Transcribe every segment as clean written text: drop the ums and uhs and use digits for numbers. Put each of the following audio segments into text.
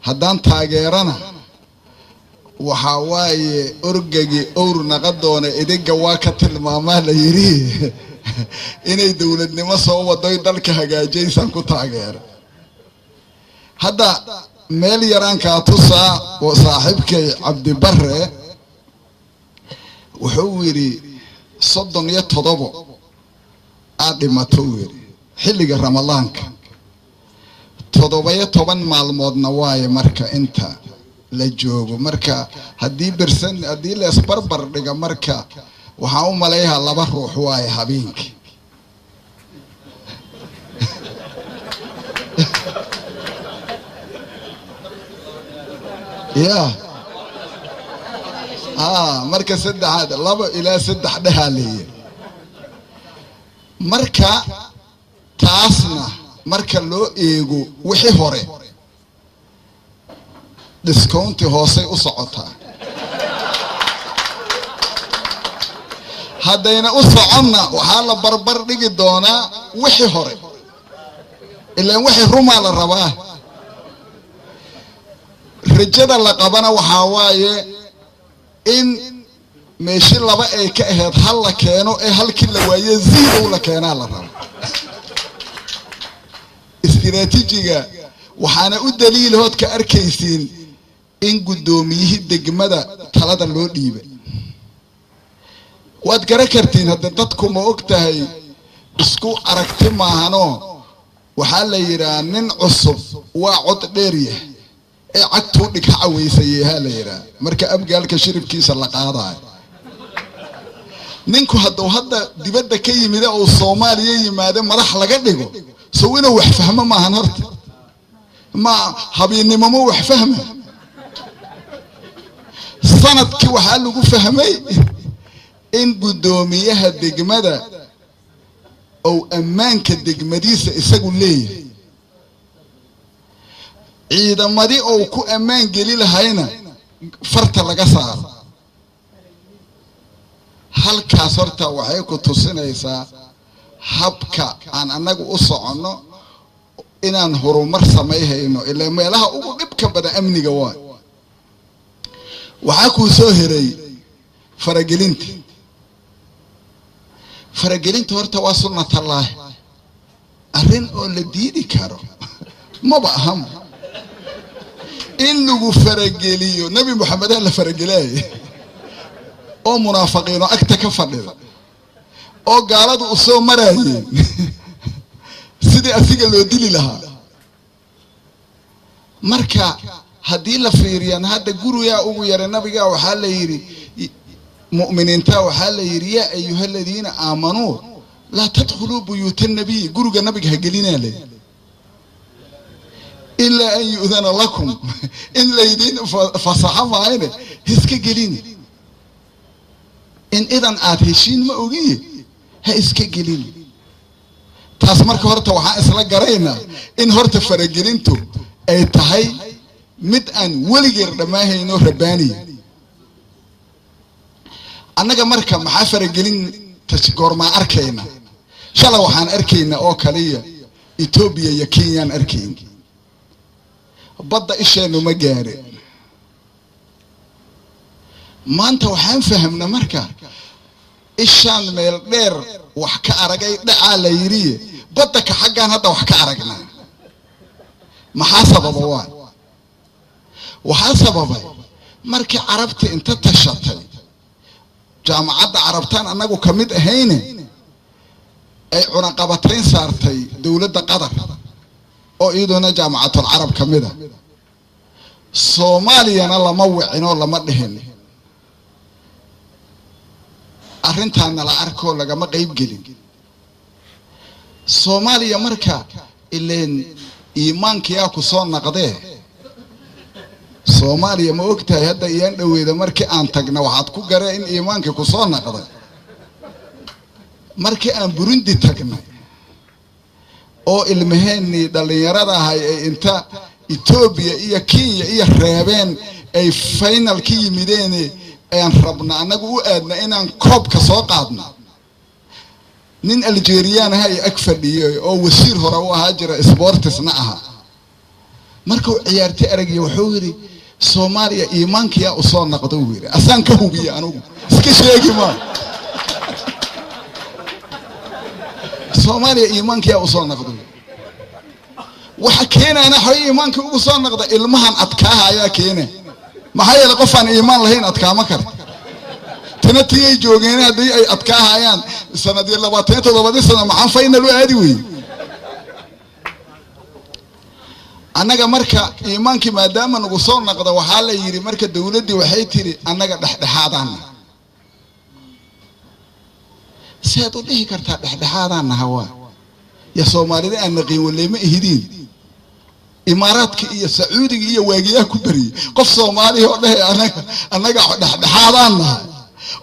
haddaan taageerana waxa waaye orgagi owr naqadoona idiga waa ka tilmaamaa la yiri inay dawladnimo soo waday dalka hagaajaysan ku taageero hadda meel yaraan ka tusaa oo saaxiibkay Cabdi Barre wuxuu yiri 37 aadimato yiri xilliga ramadaanka 17 maalmoodna waaye marka inta la joogo marka hadii birsan hadii la isbarbar dhiga marka waxa u maleeyahay laba ruux waaye habeenkii ya marka saddexaad laba ilaa saddex dhahaaliye marka taasna marka loo eego wixii hore discount hoose u socotaa hadayna u soconna waxa la barbar dhigi doonaa wixii hore ilaa wixii ruma la rabaa rajada la qabana waxa waaye in meeshii laba ay ka ahayd hal la keeno ee halkii la waaye zero la keenaa la rabo istiraatiijiga waxaana u daliil hood ka arkaysiin in gudoomiyihii degmada talada loo dhiibay waad garan kartiin hadda dadku ma ogtahay isku aragti maahano waxa la yiraahdaa nin cusub waa cod dheer yahay ee cagtu dhig caweysay la yiraahdaa marka abgaalka shiribkiisa la qaadaay ninku hadda dibadda ka yimid oo Soomaaliya yimaade madax laga dhigo soo inuu wax fahmo maahan horta ma habeennimo ma wax fahmo sanadkii waxa lagu fahmay in gudoomiyaha degmada oo ammaanka degmadiisa isagu leeyahay ciidamadii oo ku ammaan gali lahayna farta laga saaro halkaas horta waxay ku tusinaysaa habka aan anagu u socono inaan horumar sameeyayno ilaa meelaha ugu dhibka badan amniga waxa ku soo hiray faragelinta horta waa sunnatullah arrin oo la diidi karo ma baaham in lagu farageliyo nabi maxamed la faragelay oo munaafiqiin oo agta ka fadhida oo gaaladu u soo marayeen sidii asiga loo dili lahaa marka hadii la fiiriyaan hadda guriga ugu yara nabiga waxa la yiri mu'miniinta waxa la yiri ya ayyuhalladina aamanu la tadkhulu buyutan nabiy guriga nabiga ha gelinaa illa an yu'dhana lakum in laydin fasaha maayne iska gelin in idan aad heshiin ma ogiye ha iska gelin taas marka horta waxa isla garayna in horta faragelintu ay tahay mid aan waligeer dhamaahayno rabbaani annaga marka maxaa faragelin goorma arkayna shala waxaan arkayna oo kaliya Ethiopia iyo Kenya aan arkayna badda isheenu ma gaare maanta waxaan fahamna marka ishaan meel dheer wax ka aragay dhaca la yiri badda ka xagaan hadda wax ka aragnaa maxaa sababa waxaa sababay markii carabta inta tashatay jaamacadda carabtaan anagu kamid ahayne ay cunaqabatayn saartay dawladda Qatar oo iyaduna jaamacatul carab kamida Soomaaliyana lama wicino lama dhihin arrintan la arko lagama qayb gelin Soomaaliya marka ileen iimaankiya ku soo naqdee Soomaaliya ma ogtahay hadda iyaan dhaweeda markii aan tagna waxaad ku garee in iimaanka ku soo naqday markii aan Burundi tagnay oo ilmaheeni dhalinyarada ahay ay inta Ethiopia iyo Kenya iyo reebeen ay final ki yimideen ayaan rabna anagu u aadna inaan koobka soo qaadno nin Algerian ah ay ag fadhiyay oo wasiir hore u ahaa jira sportsna aha markuu ciyaartay aragiyo wuxuu yiri Soomaaliya iimaankiya u soo noqdo wiiri asaan ka hubiyo anigu iska sheegi ma Soomaaliya iimaankiya u soo noqdo waxa keenana hay iimaanka ugu soo noqdo ilmahan adkaaha ayaa keenay maxay la qofaan iimaan lahayn adkaama kar tanatiyay joogeen hadii ay adkaahayaan sanadii 27 sano maxaan final u aadi weey annaga marka iimaankii maadaama nagu soo noqdo waxa la yiri marka dawladdu waxay tiri annaga dhexdhexaadaan seed u dhihi kartaa dhexdhexaadaan hawa ya Soomaalida aan naqin waleema ihidin imaaraadka iyo sacuudiga iyo waagiyaha ku bari qof Soomaali oo dhahay annaga dhexdhexaadaan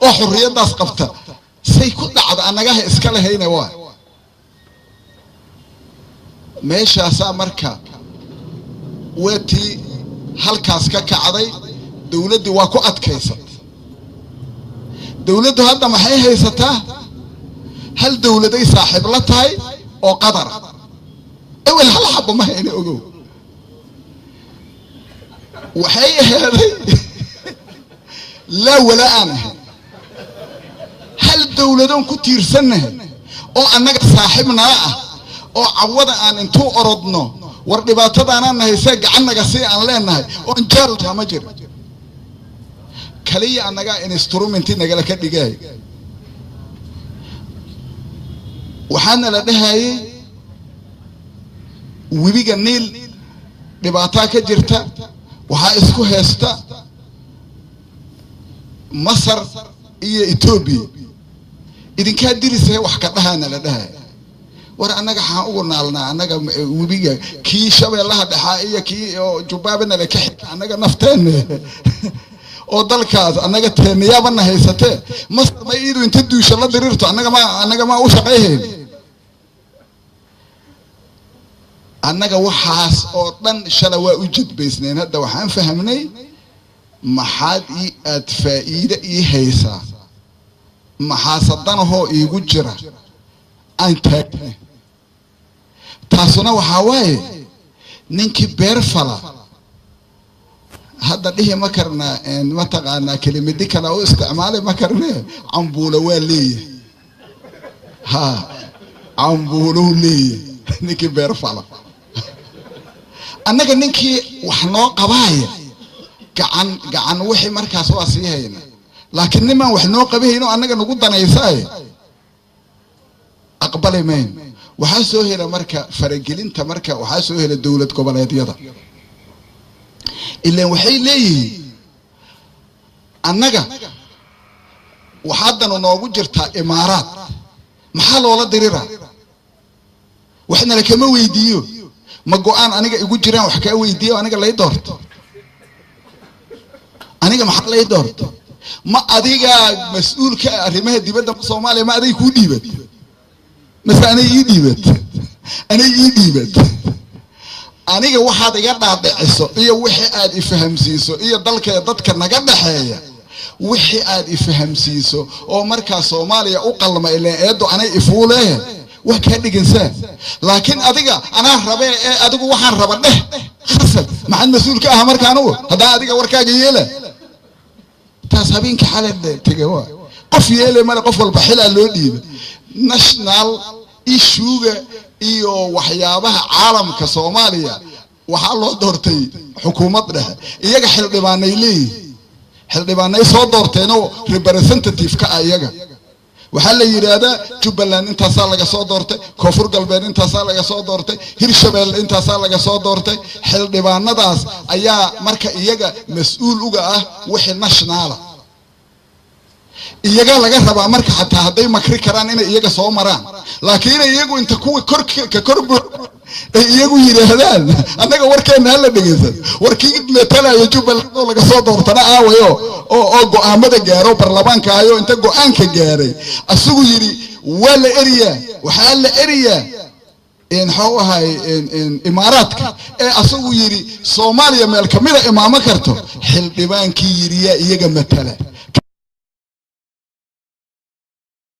oo xurriyadaas qabta say ku dhacdo annaga iska lahayna waa meeshaas marka wati halkaas ka kacday dawladdu waa ku adkaysay dawladdu hadda maxay haysataa hal dawladay saaxiib la tahay oo qadar awal hal xabo ma hayna ogow waxay heeday la wala ana hal dawladan ku tiirsanahay oo annaga saaxiibna ah oo cawada aan intuu orodno war dhibaatadana nahaysay gacanaga si aan leenahay oo jaal ma jiro kaliya annaga instrument naga la ka dhigay waxaana la dhahay wibiga Niil dhibaato ka jirta waxa isku heesta Masar iyo Ethiopia idinka dirisay wax ka dhahaana la dhahay war annaga waxaan ugu naalnaa annaga wibiga kii shabeellaha dhaxaa iyo kii jubaabana la ka annaga nafteen oo dalkaas annaga teeniyabana haysatee Masar ma iidu inta duusha la dirirto annaga ma u shaqeeyeen annaga waxaas oo dhan shala waa u jidbaysneen hadda waxaan fahamnay maxaad aad faa'iido haysaa maxaasadanaho iigu jira aan taagay taasuna waxa waaye ninkii beer fala hadda dhihi ma karna ma taqaana kelimadi kale oo isticmaalay ma karnaa cambuula waa leeyahay ha cambuulu leeyahay ninkii beer fala annaga ninkii wax noo qabaaya gacan wixii markaas waa sii hayna laakiin niman wax noo qabayno annaga nagu danaysay aqbalay meen waxa soo hela marka faragelinta marka waxa soo hela dawlad goboleedyada ilaa waxay leeyihiin annaga waxaadana noogu jirtaa imaaraad maxaa loola diriraa waxna la kama weydiiyo ma go'aan aniga igu jiraan wax ka weydiiyo aniga lay doorto aniga maxaa lay doorto ma adiga mas'uulka arrimaha dibadda Soomaaliya ma aday ku dhiibad مثلا أنا يديبت aniga waxaad iga dhaadhiciso iyo wixii aad ifahamsiiso iyo dadka naga dhaxeeya wixii aad ifahamsiiso oo marka Soomaaliya u qalma ilaa eedo anay ifuulee wax ka dhigansaa laakiin adiga ana rabe adigu waxaan raba dheh khasab maxan mas'uulka ah markaan uu hada adiga warkaaga yeela taas habeenka xalad tagawa qof yeele ma qof walba xilaa loo dhiibay national issue iyo waxyaabaha caalamka Soomaaliya waxa loo doortay xukuumad dhexe iyaga xildhibaanay soo doorteen oo representative ka ayaga waxa la yiraahdaa Jubbaland intaas laga soo doortay Koonfur Galbeed intaas laga soo doortay Hirshabelle intaas laga soo doortay xildhibaanadaas ayaa marka iyaga mas'uul uga ah wixii national iyaga laga rabaa marka xataa haday makri karaan inay iyaga soo maraan laakiin iyagu inta kuwa korbu iyagu yiraahdaan anaga warkeena la dhageysan warkii meetalayo Jubbaland oo laga soo doortana aawayo oo go'aamada gaaro baarlamaanka ayo inta go'aanka gaaray asugu yiri wala area in xawahay in imaaraadka asugu yiri Soomaaliya meel kamida imaamo karto xildhibaankii yiriya iyaga matala